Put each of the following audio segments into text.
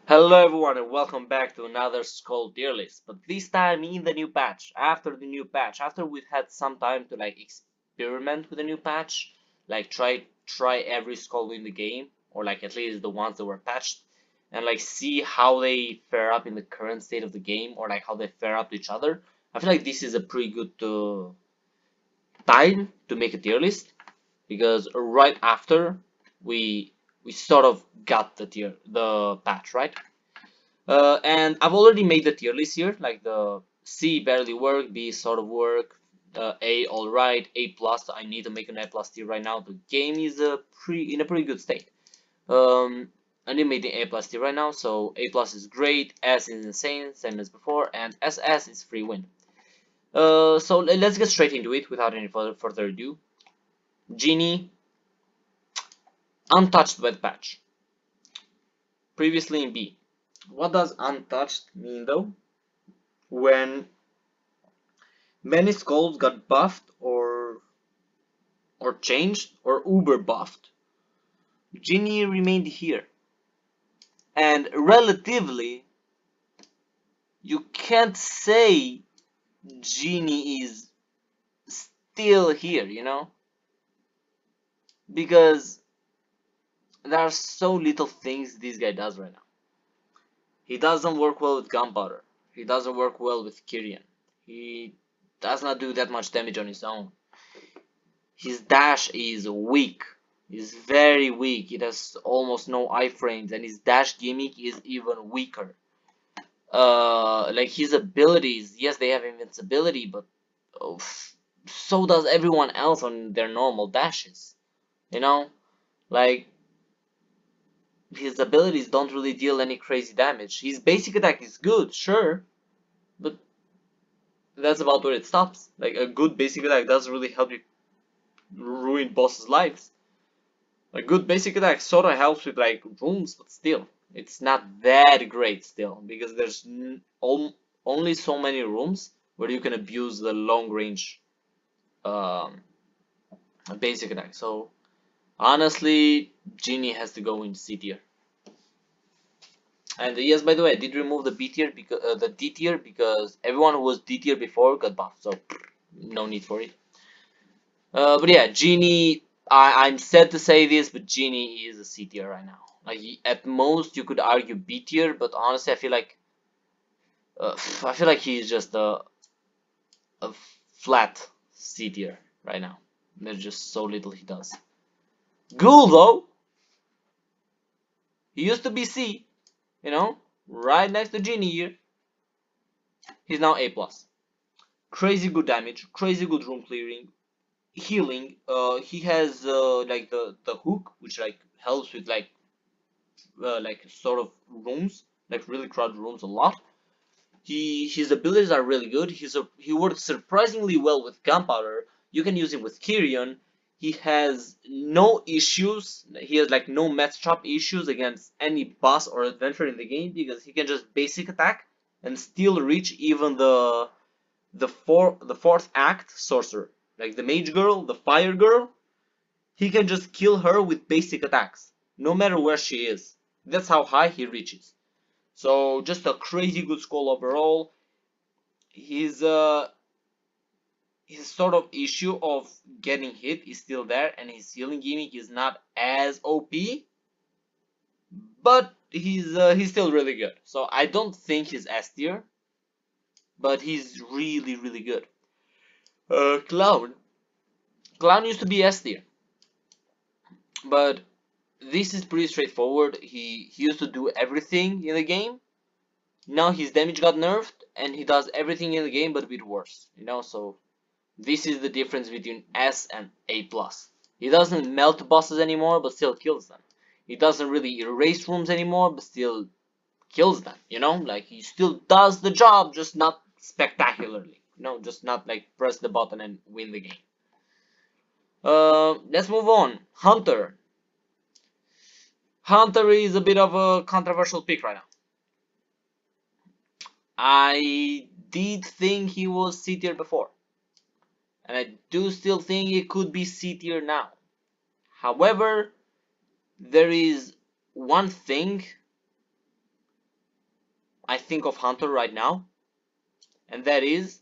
Hello everyone and welcome back to another Skul tier list, but this time in the new patch. After the new patch, after we've had some time to experiment with the new patch, try every Skul in the game, or at least the ones that were patched, and see how they fare up in the current state of the game, or how they fare up to each other. I feel like this is a pretty good time to make a tier list because right after we we sort of got the patch, right? And I've already made the tier list here, like the C barely work, B sort of work, A alright, A plus. I need to make an A plus tier right now. The game is in a pretty good state. Um, I need to make the A plus tier right now, so A plus is great, S is insane, same as before, and SS is free win. So let's get straight into it without any further ado. Genie, untouched by the patch. Previously in B. What does untouched mean though? When many skulls got buffed or changed or uber buffed, Genie remained here. And relatively, you can't say Genie is still here, Because there are so little things this guy does right now. He doesn't work well with gunpowder. He doesn't work well with Kyrian. He does not do that much damage on his own. His dash is weak. He's very weak. It has almost no iframes, and his dash gimmick is even weaker. Like his abilities, yes, they have invincibility, but oh, so does everyone else on their normal dashes. You know, like his abilities don't really deal any crazy damage. His basic attack is good, sure, but that's about where it stops. Like a good basic attack doesn't really help you ruin bosses' lives. A good basic attack sorta helps with rooms, but still, it's not that great still because there's only so many rooms where you can abuse the long range um, basic attack. So honestly, Genie has to go in C tier. And yes, by the way, I did remove the B tier because the D tier because everyone who was D tier before got buffed, so no need for it. But yeah, Genie. I'm sad to say this, but Genie is a C tier right now. Like at most you could argue B tier, but honestly, I feel like he's just a flat C tier right now. There's just so little he does. Ghoul though, he used to be C, right next to Genie here. He's now A plus. Crazy good damage, crazy good room clearing, healing. He has the hook, which helps with sort of rooms, like really crowded rooms a lot. His abilities are really good. He works surprisingly well with gunpowder. You can use him with Kyrian. He has no issues. He has no matchup issues against any boss or adventurer in the game because he can just basic attack and still reach even the fourth act sorcerer, like the mage girl, the fire girl. He can just kill her with basic attacks, no matter where she is. That's how high he reaches. So just a crazy good Skul overall. His his sort of issue of getting hit is still there, and his healing gimmick is not as OP, but he's still really good. So I don't think he's S tier, but he's really good. Clown. Clown used to be S tier, but this is pretty straightforward. He used to do everything in the game. Now his damage got nerfed, and he does everything in the game, but a bit worse. So this is the difference between S and A plus. He doesn't melt bosses anymore, but still kills them. He doesn't really erase rooms anymore, but still kills them. Like he still does the job, just not spectacularly. Just not press the button and win the game. Let's move on. Hunter. Hunter is a bit of a controversial pick right now. I did think he was C tier before, and I do still think it could be C tier now. However, there is one thing I think of Hunter right now, and that is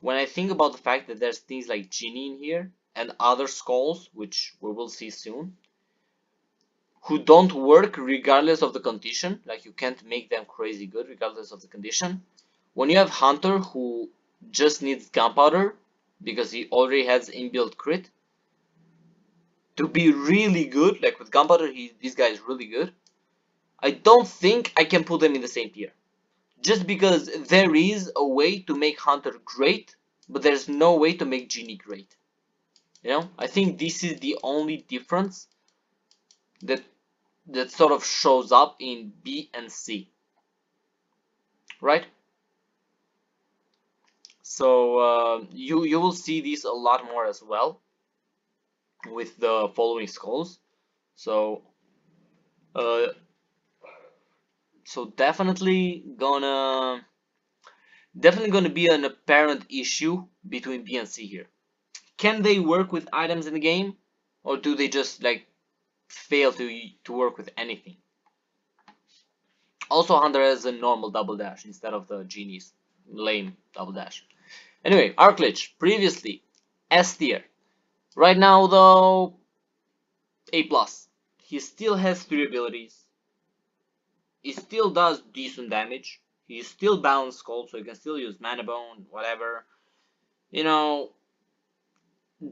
when I think about the fact that there's things like Genie in here and other skulls, which we will see soon, who don't work regardless of the condition. Like you can't make them crazy good regardless of the condition. When you have Hunter who just needs gunpowder because he already has inbuilt crit to be really good, like with gunpowder, this guy is really good. I don't think I can put them in the same tier. Just because there is a way to make Hunter great, but there's no way to make Genie great. You know, I think this is the only difference that sort of shows up in B and C, right? So you will see this a lot more as well with the following skulls. So uh, definitely gonna be an apparent issue between B and C here. Can they work with items in the game, or do they just like fail to work with anything? Also, Hunter has a normal double dash instead of the Genie's lame double dash. Anyway, Arclich, previously S tier. Right now, though, A+. He still has 3 abilities. He still does decent damage. He's still balanced Skull, so he can still use Mana Bone, whatever. You know,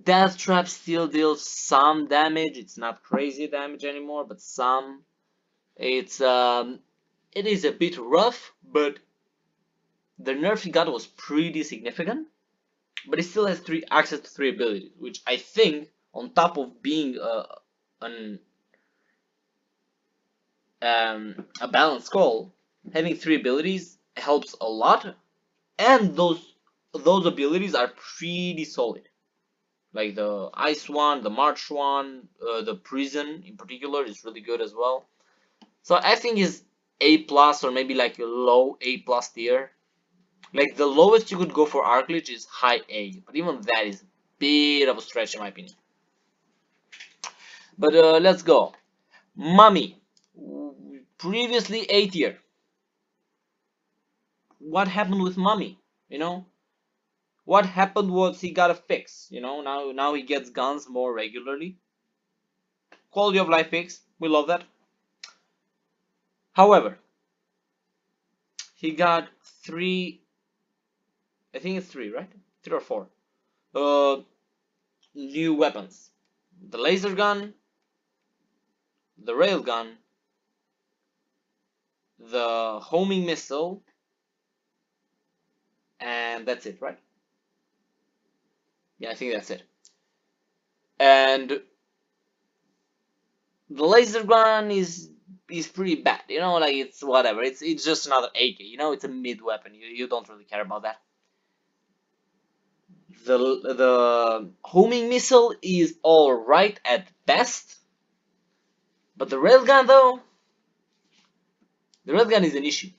Death Trap still deals some damage. It's not crazy damage anymore, but some. It is a bit rough, but the nerf he got was pretty significant. But he still has access to 3 abilities, which I think, on top of being a balanced Skull, having 3 abilities helps a lot, and those abilities are pretty solid. Like the Ice one, the March one, the Prison in particular is really good as well. So I think he's A+ or maybe like a low A+ tier. Like the lowest you could go for Arclich is high A, but even that is a bit of a stretch in my opinion. But let's go. Mummy, previously A tier. What happened with Mummy? You know, what happened was he got a fix. You know, now he gets guns more regularly. Quality of life fix, we love that. However, he got 3. I think it's 3, right? 3 or 4. New weapons: the laser gun, the railgun, the homing missile, and that's it, right? Yeah, I think that's it. And the laser gun is pretty bad, you know, like it's whatever. It's just another AK, you know, it's a mid weapon. You don't really care about that. The homing missile is alright at best, but the railgun though, the railgun is an issue.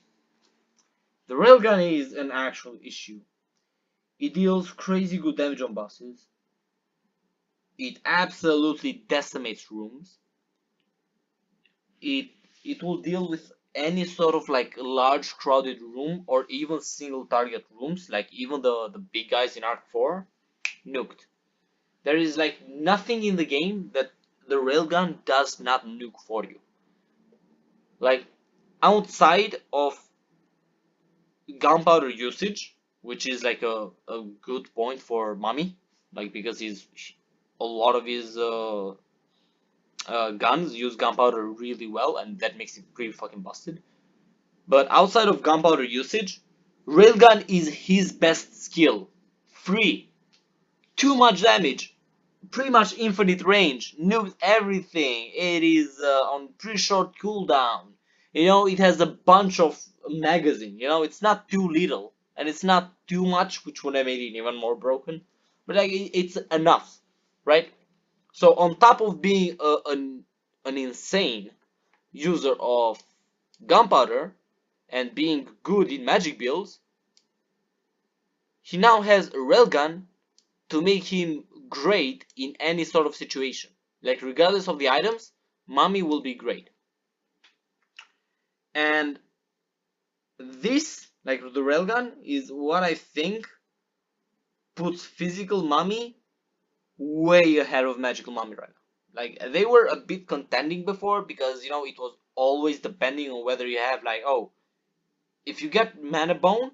The railgun is an actual issue. It deals crazy good damage on bosses. It absolutely decimates rooms. It will deal with any sort of like large crowded room or even single target rooms, like even the big guys in Arc 4, nuked. There is like nothing in the game that the railgun does not nuke for you. Like outside of gunpowder usage, which is like a good point for Mummy, like because a lot of his guns use gunpowder really well, and that makes it pretty fucking busted. But outside of gunpowder usage, railgun is his best skill. Free, too much damage, pretty much infinite range, nukes everything. It is on pretty short cooldown. You know, it has a bunch of magazine. You know, it's not too little and it's not too much, which would have made it even more broken. But like, it's enough, right? So on top of being an insane user of gunpowder and being good in magic builds, he now has a railgun to make him great in any sort of situation. Like regardless of the items, Mummy will be great. And This, like the railgun, is what I think puts physical mummy way ahead of magical mummy right now. Like they were a bit contending before because it was always depending on whether you have like, oh, if you get mana bone,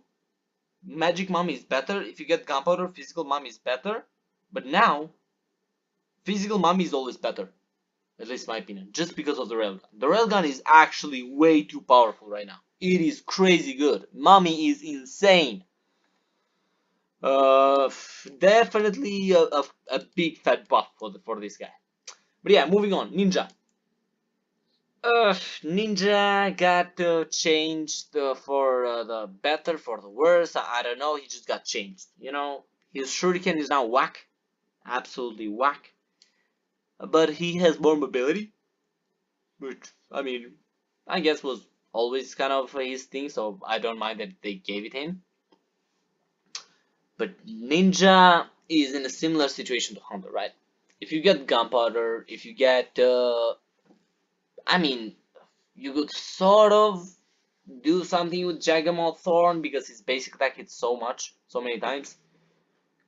magic mummy is better. If you get gunpowder, physical mummy is better. But now physical mummy is always better, at least in my opinion, just because of the railgun. The railgun is actually way too powerful right now. It is crazy good. Mummy is insane. Definitely a big fat buff for this guy. But yeah, moving on. Ninja. Ninja got changed for the better, for the worse. I don't know. He just got changed. His shuriken is now whack, absolutely whack. But he has more mobility, which I mean, I guess was always kind of his thing. So I don't mind that they gave it him. But Ninja is in a similar situation to Hunter, right? If you get gunpowder, if you get, I mean, you could sort of do something with Jaggermouth Thorn because his basic attack hits so many times.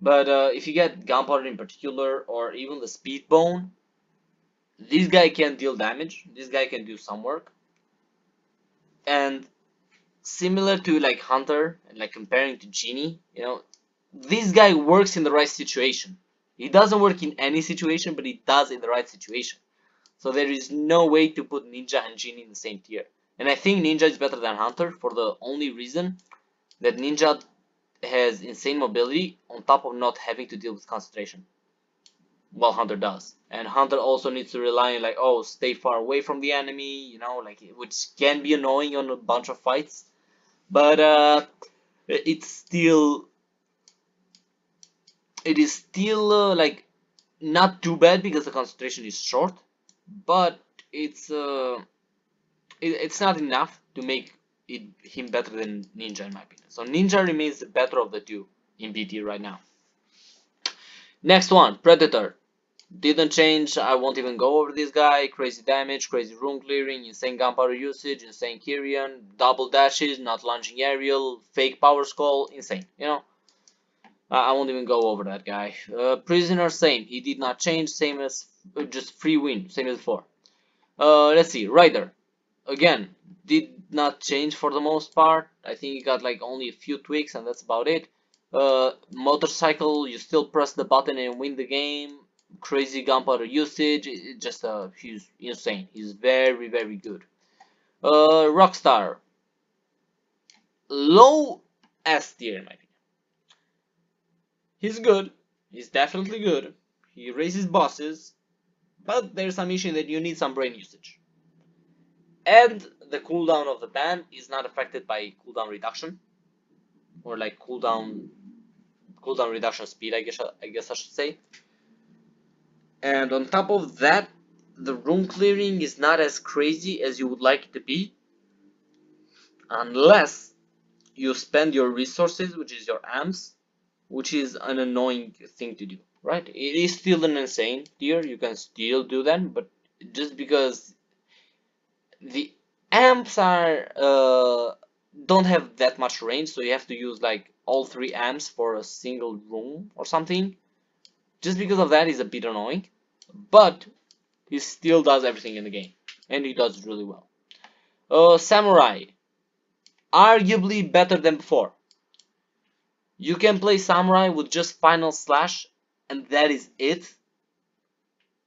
But if you get gunpowder in particular, or even the speed bone, this guy can deal damage. This guy can do some work. And similar to like Hunter, and like comparing to Genie, this guy works in the right situation. He doesn't work in any situation, but he does in the right situation. So there is no way to put Ninja and Genie in the same tier. And I think Ninja is better than Hunter for the only reason that Ninja has insane mobility on top of not having to deal with concentration. While Hunter does. And Hunter also needs to rely on like, oh, stay far away from the enemy, like which can be annoying on a bunch of fights. But it's still like not too bad because the concentration is short, but it's not enough to make him better than Ninja in my opinion. So Ninja remains the better of the two in BT right now. Next one, Predator. Didn't change. I won't even go over this guy. Crazy damage, crazy room clearing, insane gunpowder usage, insane Kyrian, double dashes, not launching aerial, fake power skull, insane. I won't even go over that guy. Prisoner, same. He did not change. Same as just free win. Same as before. Let's see. Rider. Again, did not change for the most part. I think he got like only a few tweaks and that's about it. Motorcycle, you still press the button and win the game. Crazy gunpowder usage. He's insane. He's very, very good. Rockstar. Low S tier in my opinion. He's good. He's definitely good. He raises bosses, but there's some issue that you need some brain usage. And the cooldown of the ban is not affected by cooldown reduction, or like cooldown reduction speed. I guess I should say. And on top of that, the room clearing is not as crazy as you would like it to be, unless you spend your resources, which is your amps, which is an annoying thing to do, right? It is still an insane tier, you can still do that, but just because the amps don't have that much range, so you have to use like all 3 amps for a single room or something. Just because of that is a bit annoying, but he still does everything in the game, and he does it really well. Samurai, arguably better than before. You can play Samurai with just Final Slash, and that is it.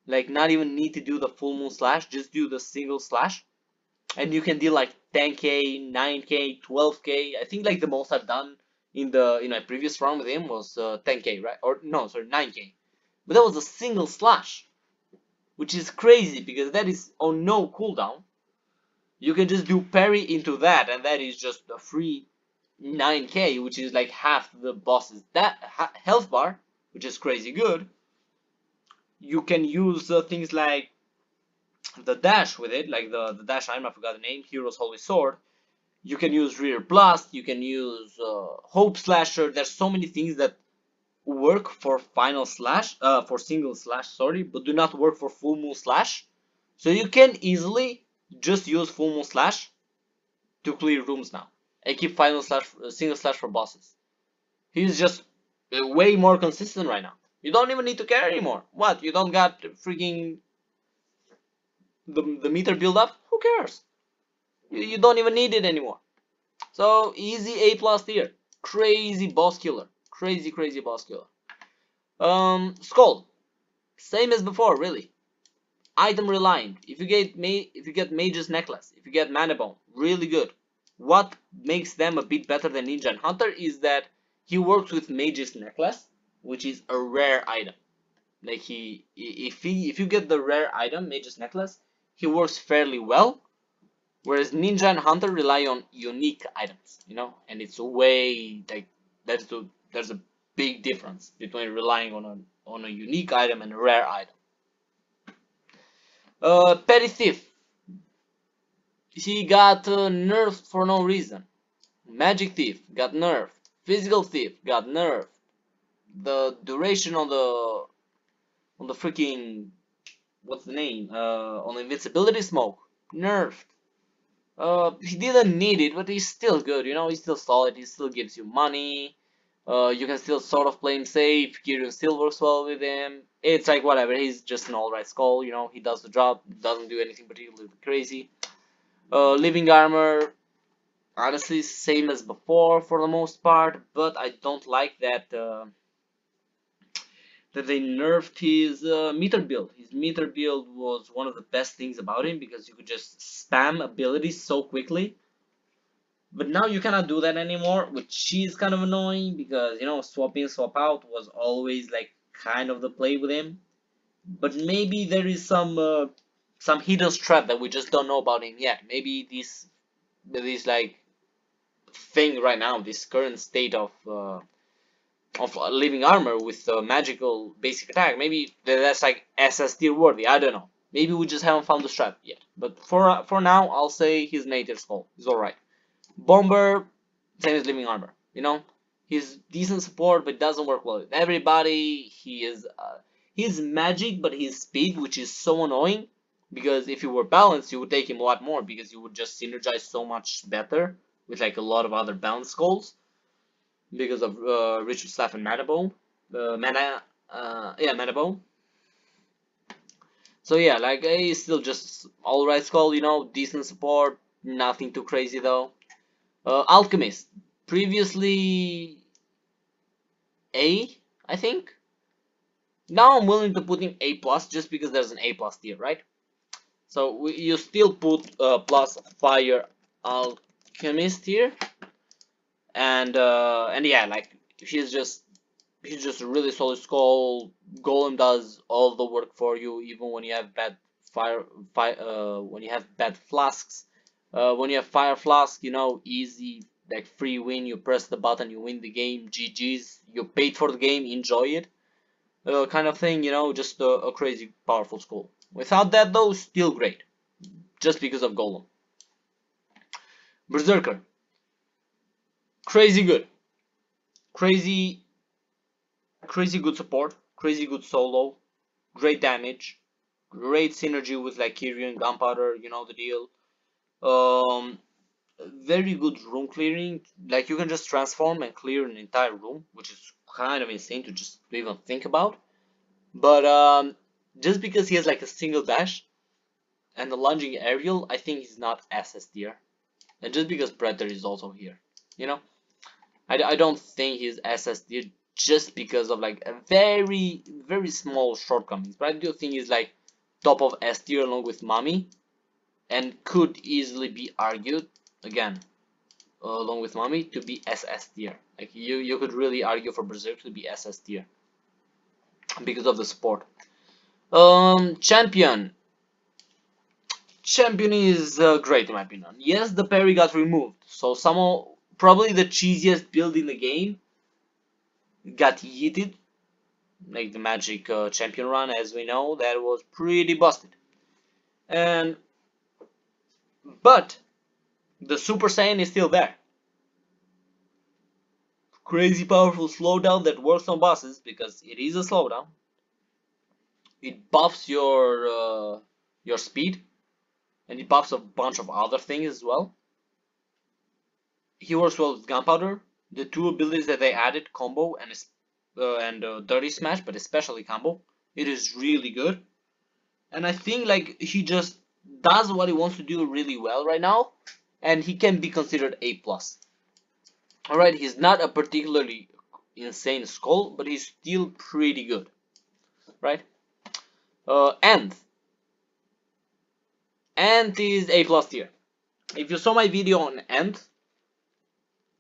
Like, not even need to do the full moon slash, just do the single slash. And you can deal like 10k, 9k, 12k. I think like the most I've done in my previous round with him was 10k, right? Or no, sorry, 9k. But that was a single slash, which is crazy because that is on no cooldown. You can just do parry into that, and that is just a free 9k, which is like half the boss's health bar, which is crazy good. You can use things like the dash with it, like the dash item, I forgot the name, Hero's Holy Sword. You can use Rear Blast, you can use Hope Slasher. There's so many things that work for for single slash, sorry, but do not work for full moon slash. So you can easily just use full moon slash to clear rooms now. and keep final slash single slash for bosses. He's just way more consistent right now. You don't even need to care anymore. What? You don't got freaking the meter build up? Who cares? You don't even need it anymore. So easy A plus tier. Crazy boss killer. Crazy boss killer. Skul. Same as before, really. Item reliant. If you get Mage's Necklace, if you get Mana Bone, really good. What makes them a bit better than Ninja and Hunter is that he works with Mage's Necklace, which is a rare item. Like if you get the rare item, Mage's Necklace, he works fairly well. Whereas Ninja and Hunter rely on unique items, and it's way like there's a big difference between relying on a unique item and a rare item. Petty Thief. He got nerfed for no reason. Magic Thief got nerfed. Physical Thief got nerfed. The duration on the freaking what's the name? On the invincibility smoke nerfed. He didn't need it, but he's still good. He's still solid. He still gives you money. You can still sort of play him safe. Kyrian still works well with him. It's like whatever. He's just an alright skull. He does the job. Doesn't do anything particularly crazy. Living armor, honestly, same as before for the most part. But I don't like that they nerfed his meter build. His meter build was one of the best things about him because you could just spam abilities so quickly. But now you cannot do that anymore, which is kind of annoying because swap in, swap out was always like kind of the play with him. But maybe there is some hidden strat that we just don't know about him yet. Maybe this like thing right now, this current state of living armor with magical basic attack, maybe that's like SS tier worthy. I don't know. Maybe we just haven't found the strat yet. But for now, I'll say his native skull is alright. Bomber, same as living armor. He's decent support, but doesn't work well with everybody. He's magic, but his speed, which is so annoying. Because if you were balanced, you would take him a lot more because you would just synergize so much better with like a lot of other balanced skulls because of Ritual Staff and Mana Bone. Mana Bone. So yeah, like he's still just alright skull, decent support, nothing too crazy though. Alchemist, previously A, I think. Now I'm willing to put him A plus just because there's an A plus tier, right? So you still put plus fire Alchemist here, and yeah, like he's just a really solid skull. Golem does all the work for you, even when you have bad when you have bad flasks. When you have fire flask, easy like free win. You press the button, you win the game. GG's. You paid for the game, enjoy it. Kind of thing, just a crazy powerful skull. Without that though, still great. Just because of Golem. Berserker. Crazy good. Crazy good support. Crazy good solo. Great damage. Great synergy with like Kyrian, Gunpowder, you know the deal. Very good room clearing. Like you can just transform and clear an entire room, which is kind of insane to just even think about. But just because he has like a single dash and the lunging aerial, I think he's not SS tier. And just because Predator is also here, I don't think he's SS tier just because of like a very small shortcomings. But I do think he's like top of S tier along with Mummy, and could easily be argued again along with Mummy to be SS tier. Like you could really argue for Berserk to be SS tier because of the support. Champion is great in my opinion. Yes, the parry got removed, so somehow probably the cheesiest build in the game got yeeted, like the magic champion run, as we know, that was pretty busted. But the Super Saiyan is still there. Crazy powerful slowdown that works on bosses because it is a slowdown. It buffs your speed, and it buffs a bunch of other things as well. He works well with Gunpowder. The two abilities that they added, Combo and Dirty Smash, but especially Combo, it is really good. And I think like he just does what he wants to do really well right now, and he can be considered A plus. All right, he's not a particularly insane Skull, but he's still pretty good, right? And is A plus tier. If you saw my video on Ant,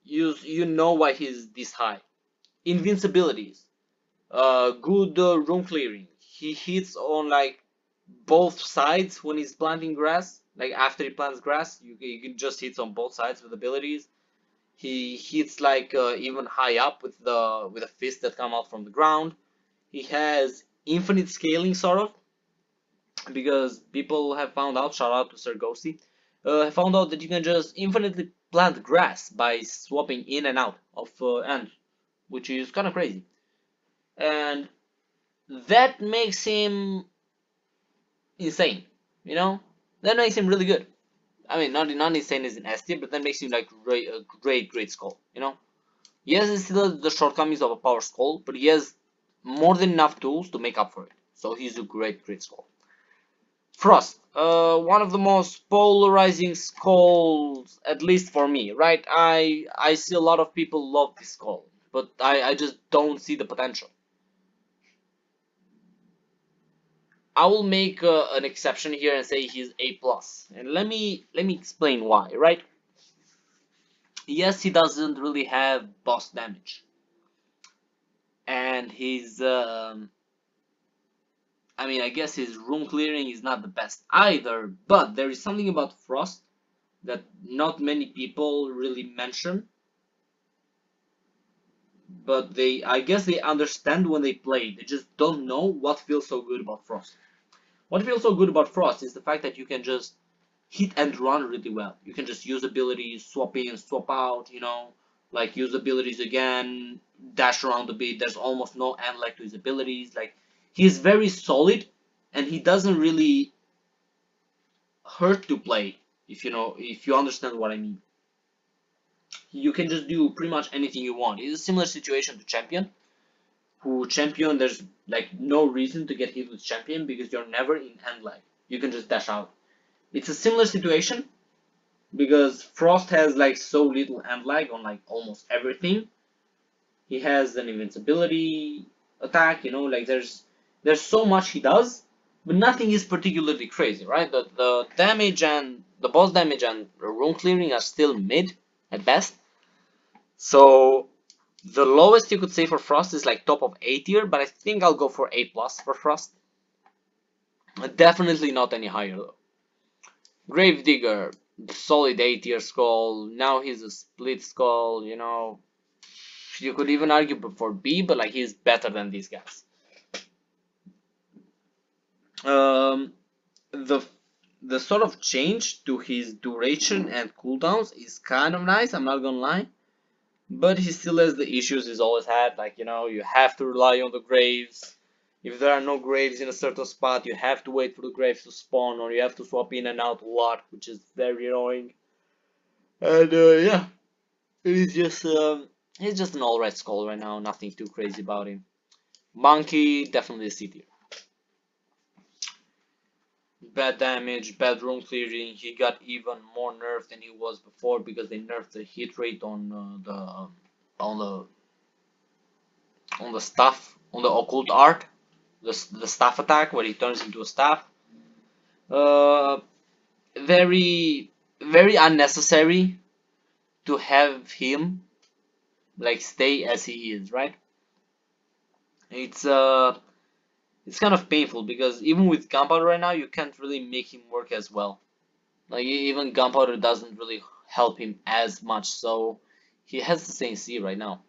you know why he's this high. Invincibilities, good room clearing. He hits on like both sides when he's planting grass. Like after he plants grass, you can just hit on both sides with abilities. He hits like even high up with the fists that come out from the ground. He has infinite scaling sort of, because people have found out. Shout out to Sir Ghosty. Have found out that you can just infinitely plant grass by swapping in and out of ants, which is kind of crazy. And that makes him insane, you know? That makes him really good. I mean, not insane as in S tier, but that makes him like a great Skull, you know? He has still the shortcomings of a power Skull, but he has more than enough tools to make up for it. So he's a great Skull. Frost, one of the most polarizing skulls, at least for me, right? I see a lot of people love this skull, but I just don't see the potential. I will make an exception here and say he's A plus, and let me explain why, right? Yes, he doesn't really have boss damage, and I mean, I guess his room clearing is not the best either, but there is something about Frost that not many people really mention, but I guess they understand when they play. They just don't know what feels so good about Frost. What feels so good about Frost is the fact that you can just hit and run really well. You can just use abilities, swap in, swap out, you know, like use abilities again, dash around a bit. There's almost no end lag to his abilities. Like, he's very solid, and he doesn't really hurt to play, if you understand what I mean. You can just do pretty much anything you want. It's a similar situation to Champion, who Champion, there's like no reason to get hit with Champion because you're never in end lag. You can just dash out. It's a similar situation because Frost has like so little end lag on like almost everything. He has an invincibility attack, like there's so much he does, but nothing is particularly crazy, right? The damage and the boss damage and room clearing are still mid at best. So the lowest you could say for Frost is like top of A tier, but I think I'll go for A plus for Frost. Definitely not any higher though. Gravedigger, solid A tier skull. Now he's a split skull, You could even argue for B, but like he's better than these guys. The sort of change to his duration and cooldowns is kind of nice, I'm not gonna lie. But he still has the issues he's always had, like, you have to rely on the graves. If there are no graves in a certain spot, you have to wait for the graves to spawn, or you have to swap in and out a lot, which is very annoying. And yeah, he's just an alright skull right now, nothing too crazy about him. Monkey, definitely a C tier. Bad damage, bad room clearing. He got even more nerfed than he was before because they nerfed the hit rate on the staff, on the occult art, the staff attack where he turns into a staff. Uh, very very unnecessary to have him like stay as he is, right? It's it's kind of painful because even with Gunpowder right now, you can't really make him work as well. Like even Gunpowder doesn't really help him as much, so he has the same C right now.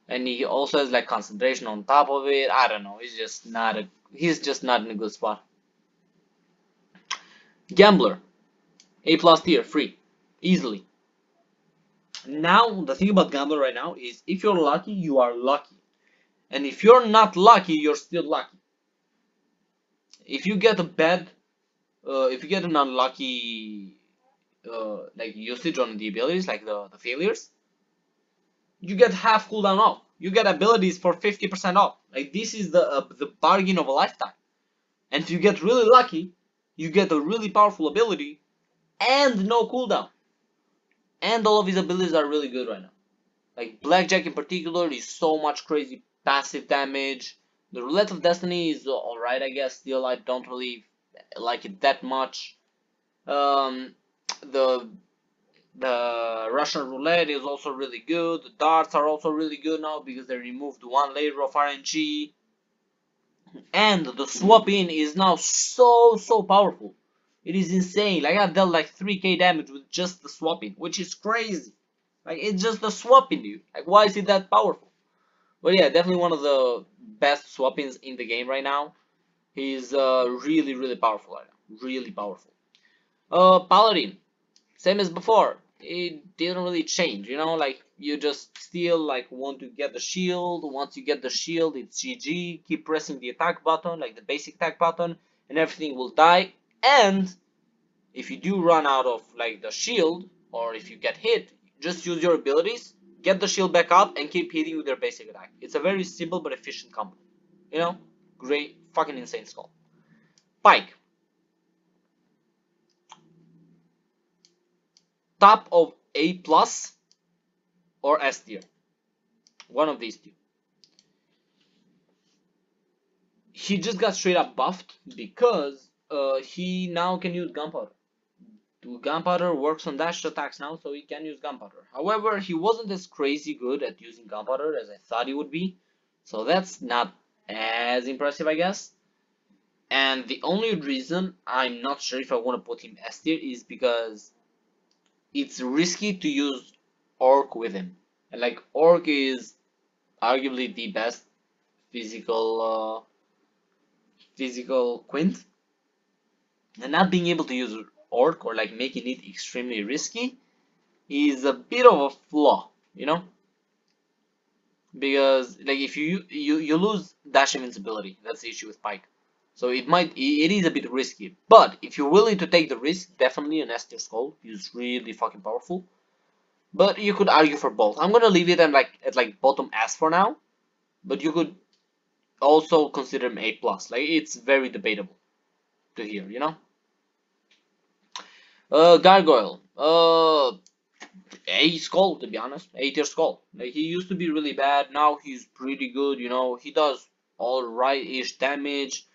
And he also has like concentration on top of it. I don't know. He's just not in a good spot. Gambler, A plus tier, free, easily. Now the thing about Gambler right now is if you're lucky, you are lucky, and if you're not lucky, you're still lucky. If you get a bad, if you get an unlucky like usage on the abilities, like the failures, you get half cooldown off. You get abilities for 50% off. Like this is the bargain of a lifetime. And if you get really lucky, you get a really powerful ability and no cooldown. And all of his abilities are really good right now. Like Blackjack in particular is so much crazy passive damage. The Roulette of Destiny is alright, I guess. Still, I don't really like it that much. Um, the the Russian Roulette is also really good. The darts are also really good now because they removed one layer of RNG. And the swap in is now so powerful. It is insane. Like I've dealt like 3k damage with just the swap in, which is crazy. Like it's just the swap in, dude. Like why is it that powerful? But yeah, definitely one of the best swap ins in the game right now. He's really powerful right now. Really powerful. Paladin, same as before. It didn't really change, you know, like you just still like want to get the shield. Once you get the shield, it's GG. Keep pressing the attack button, like the basic attack button, and everything will die. And if you do run out of like the shield, or if you get hit, just use your abilities, get the shield back up, and keep hitting with your basic attack. It's a very simple but efficient combo. You know, great, fucking insane skull. Pike, top of A plus or S tier. One of these two. He just got straight up buffed because he now can use gunpowder. Gunpowder works on dash attacks now, so he can use gunpowder. However, he wasn't as crazy good at using gunpowder as I thought he would be, so that's not as impressive, I guess. And the only reason I'm not sure if I want to put him S tier is because it's risky to use Orc with him. And like Orc is arguably the best physical quint, and not being able to use Orc or like making it extremely risky is a bit of a flaw, you know? Because like if you lose dash invincibility, that's the issue with Pike. So it is a bit risky. But if you're willing to take the risk, definitely an S tier skull is really fucking powerful. But you could argue for both. I'm gonna leave it at bottom S for now. But you could also consider him A plus. Like it's very debatable to hear, you know? Gargoyle. A skull, to be honest. A tier skull. Like he used to be really bad. Now he's pretty good. You know, he does all right-ish damage,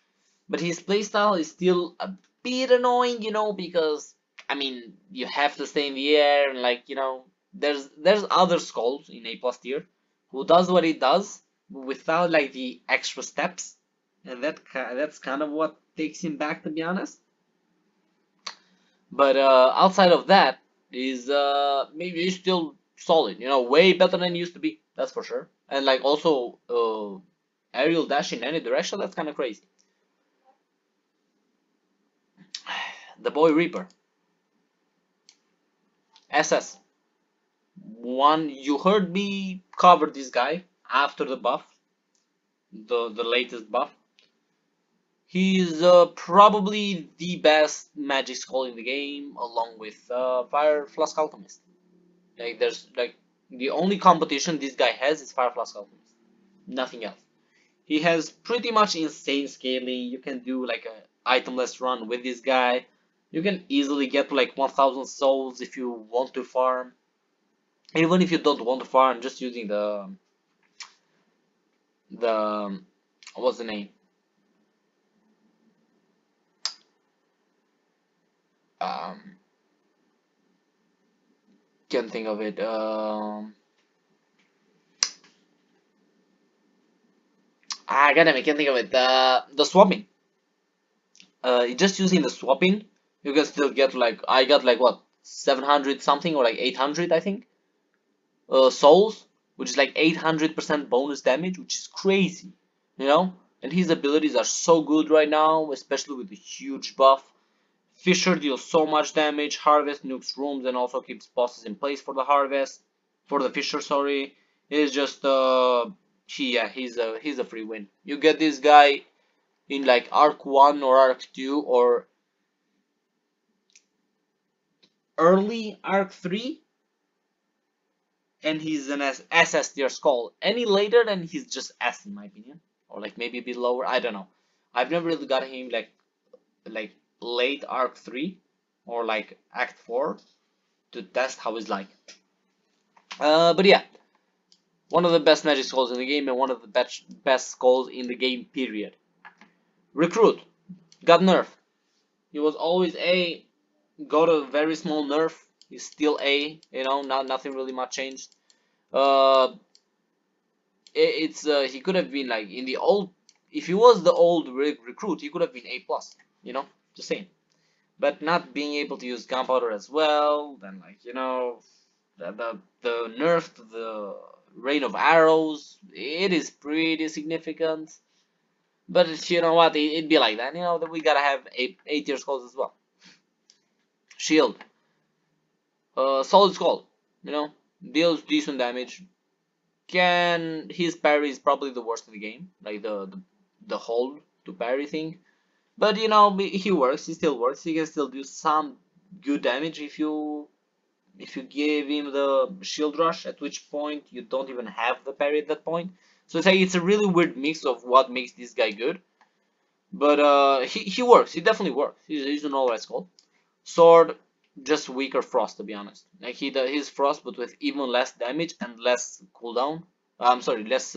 but his playstyle is still a bit annoying. You know, because I mean, you have to stay in the air, and like you know, there's other skulls in A plus tier who does what it does without like the extra steps, and that's kind of what takes him back, to be honest. But outside of that, is maybe he's still solid. You know, way better than he used to be. That's for sure. And like also aerial dash in any direction. That's kind of crazy. The boy Reaper. SS. One, you heard me cover this guy after the buff, the latest buff. He's probably the best magic skull in the game, along with Fire Flask Alchemist. Like there's like the only competition this guy has is Fire Flask Alchemist. Nothing else. He has pretty much insane scaling. You can do like a itemless run with this guy. You can easily get to like 1000 souls if you want to farm. Even if you don't want to farm, just using the what's the name? Um, can't think of it. Goddamn, I can't think of it. The swapping. Just using the swapping, you can still get like I got like what 700 something or like 800 I think souls, which is like 800% bonus damage, which is crazy, you know. And his abilities are so good right now, especially with the huge buff. Fisher deals so much damage. Harvest nukes rooms and also keeps bosses in place for the harvest, for the Fisher. Sorry, it's just he's a free win. You get this guy in like Arc 1 or Arc 2 or early Arc 3, and he's an SS tier Skull. Any later, then he's just S in my opinion, or like maybe a bit lower. I don't know. I've never really got him like late Arc 3 or like Act 4 to test how he's like. But yeah, one of the best magic skulls in the game and one of the best skulls in the game. Period. Recruit got nerfed. He was always A, got a very small nerf. He's still A, you know, nothing really much changed. Uh, it's he could have been like in the old. If he was the old recruit, he could have been A plus. You know, just saying. But not being able to use gunpowder as well, then like you know, the nerf to the rain of arrows, it is pretty significant. But you know what, it'd be like that. You know that we gotta have eight tier skulls as well. Shield, solid skull. You know, deals decent damage. His parry is probably the worst in the game, like the hold to parry thing. But you know, he works. He still works. He can still do some good damage if you give him the shield rush. At which point you don't even have the parry at that point. So it's a really weird mix of what makes this guy good. But he works. He definitely works. He's an alright skull. Sword, just weaker frost to be honest. Like he's frost, but with even less damage and less cooldown. I'm sorry, less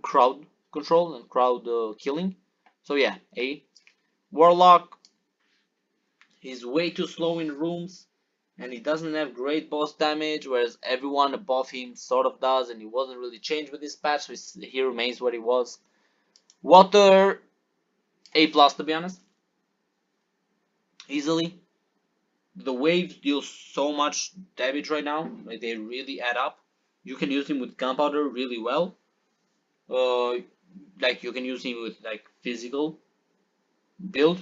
crowd control and crowd killing. So yeah, A. Warlock, he's way too slow in rooms, and he doesn't have great boss damage, whereas everyone above him sort of does, and he wasn't really changed with this patch, so he remains where he was. Water, A plus to be honest, easily. The waves deal so much damage right now, like they really add up. You can use him with gunpowder really well. Like you can use him with like physical build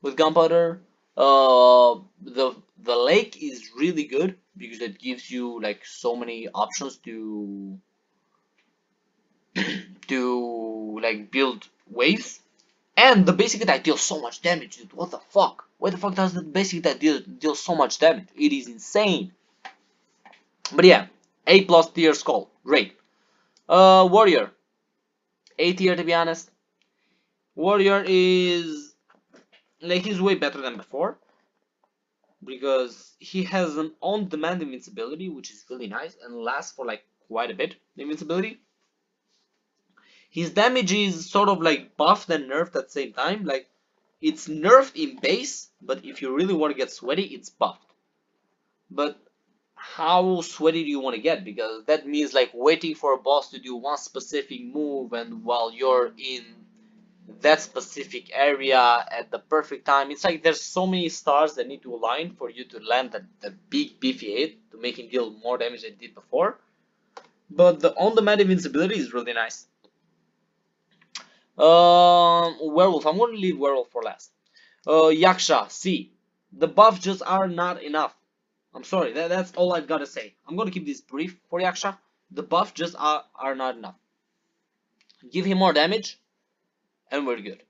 with gunpowder. The lake is really good because it gives you like so many options to like build waves. And the basic attack deals so much damage, dude. What the fuck? Why the fuck does the basic attack deal so much damage? It is insane. But yeah, A plus tier skull, great. Warrior, A tier to be honest. Warrior is like he's way better than before because he has an on-demand invincibility, which is really nice and lasts for like quite a bit. The invincibility. His damage is sort of like buffed and nerfed at the same time. Like it's nerfed in base, but if you really want to get sweaty, it's buffed. But how sweaty do you want to get? Because that means like waiting for a boss to do one specific move, and while you're in that specific area at the perfect time, it's like there's so many stars that need to align for you to land that big beefy hit to make him deal more damage than he did before. But the on-demand invincibility is really nice. Werewolf. I'm going to leave Werewolf for last. Yaksha. C. The buffs just are not enough. I'm sorry. That's all I've got to say. I'm going to keep this brief for Yaksha. The buffs just are not enough. Give him more damage, and we're good.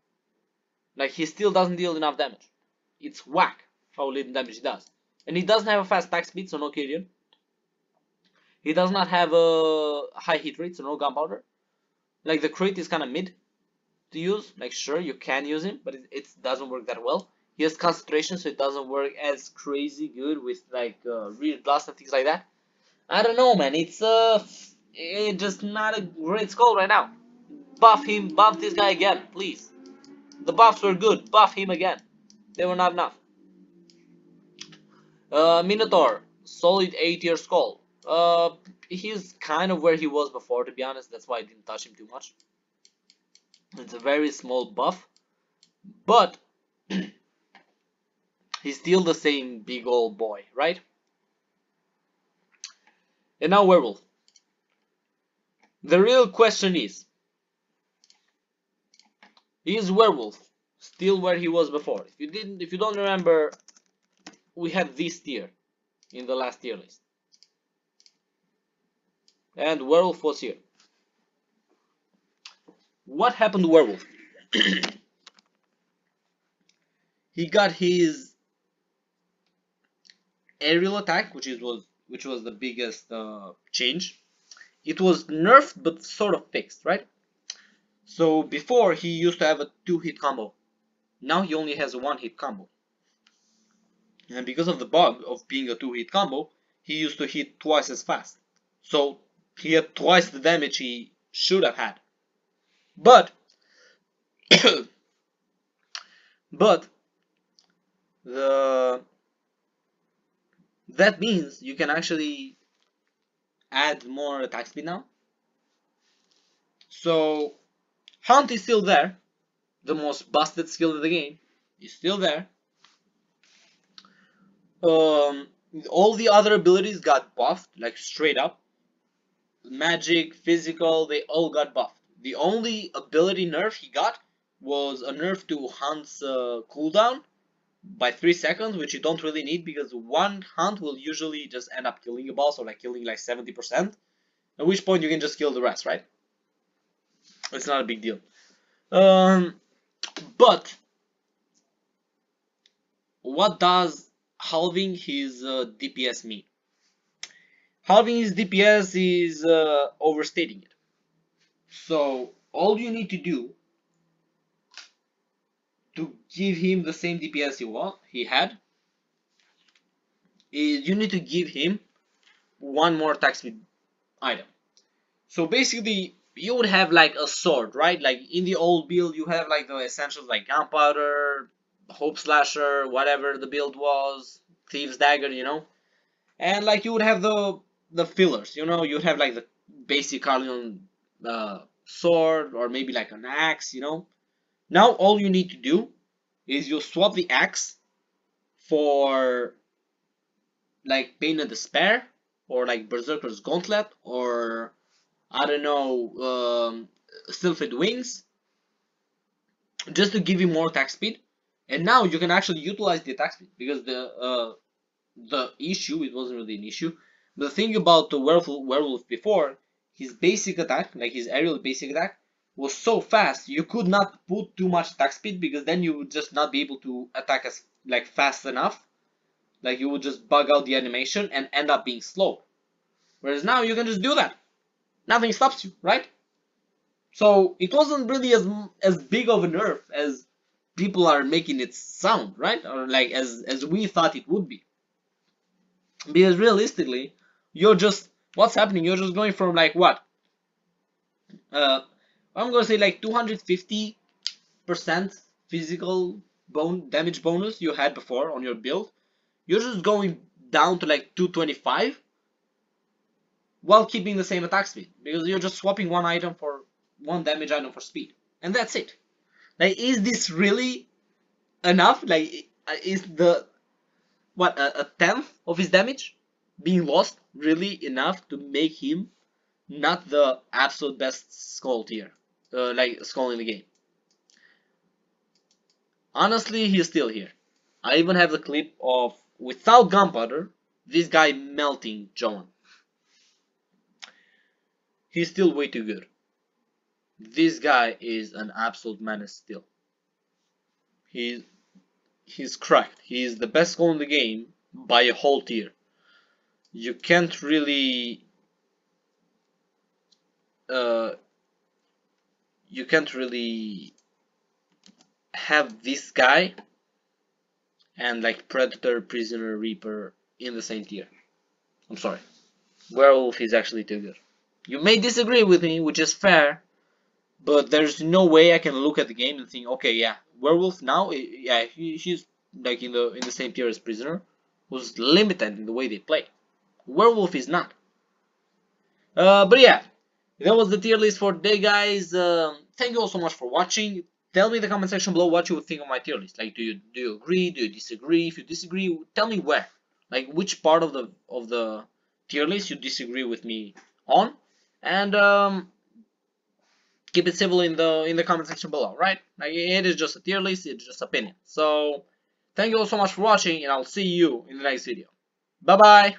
Like he still doesn't deal enough damage. It's whack how little damage he does, and he doesn't have a fast attack speed, so no Kyrian. He does not have a high hit rate, so no gunpowder. Like the crit is kind of mid to use. Like sure you can use him, but it doesn't work that well. He has concentration, so it doesn't work as crazy good with like real blast and things like that. I don't know, man. It's just not a great skull right now. Buff him, buff this guy again, please. The buffs were good. Buff him again. They were not enough. Minotaur, solid A tier skull. He's kind of where he was before, to be honest. That's why I didn't touch him too much. It's a very small buff, but he's still the same big old boy, right? And now Werewolf. The real question is Werewolf still where he was before? If you don't remember, we had this tier in the last tier list, and Werewolf was here. What happened to Werewolf? He got his aerial attack, which was the biggest change. It was nerfed but sort of fixed, right? So before he used to have a 2-hit combo. Now he only has a 1-hit combo. And because of the bug of being a 2-hit combo, he used to hit twice as fast. So he had twice the damage he should have had. But but the that means you can actually add more attack speed now. So Hunt is still there. The most busted skill in the game is still there. All the other abilities got buffed, like straight up. Magic, physical, they all got buffed. The only ability nerf he got was a nerf to Hunt's cooldown by 3 seconds, which you don't really need because one Hunt will usually just end up killing a boss, or like killing like 70%, at which point you can just kill the rest, right? It's not a big deal. But what does halving his DPS mean? Halving his DPS is overstating it. So all you need to do to give him the same DPS he had is you need to give him one more attack speed item. So basically you would have like a sword, right? Like in the old build you have like the essentials like gunpowder, hope slasher, whatever the build was, thieves dagger, you know, and like you would have the fillers, you know, you'd have like the basic Carlion sword or maybe like an axe, you know. Now all you need to do is you swap the axe for like Pain of Despair or like Berserker's Gauntlet or I don't know, Sylphid Wings, just to give you more attack speed. And now you can actually utilize the attack speed because the issue, it wasn't really an issue. The thing about the werewolf before, his basic attack, like his aerial basic attack, was so fast you could not put too much attack speed because then you would just not be able to attack as like fast enough. Like you would just bug out the animation and end up being slow. Whereas now you can just do that. Nothing stops you, right? So it wasn't really as big of a nerf as people are making it sound, right? Or like as we thought it would be. Because realistically, you're just what's happening? You're just going from like what? I'm gonna say like 250% physical damage bonus you had before on your build. You're just going down to like 225 while keeping the same attack speed because you're just swapping one damage item for speed, and that's it. Like, is this really enough? Like, is the what a tenth of his damage being lost really enough to make him not the absolute best Skul tier, like Skul in the game? Honestly, he's still here. I even have the clip of without gunpowder, this guy melting John. He's still way too good. This guy is an absolute menace still. He's cracked. He's the best Skul in the game by a whole tier. You can't really have this guy and like Predator, Prisoner, Reaper in the same tier. I'm sorry. Werewolf is actually too good. You may disagree with me, which is fair, but there's no way I can look at the game and think, okay, yeah, Werewolf now, yeah, he's like in the same tier as Prisoner, who's limited in the way they play. Werewolf is not. But yeah, that was the tier list for today, guys. Thank you all so much for watching. Tell me in the comment section below what you would think of my tier list. Like, do you agree? Do you disagree? If you disagree, tell me where. Like, which part of the tier list you disagree with me on, and keep it civil in the comment section below, right? Like, it is just a tier list. It's just opinion. So, thank you all so much for watching, and I'll see you in the next video. Bye bye.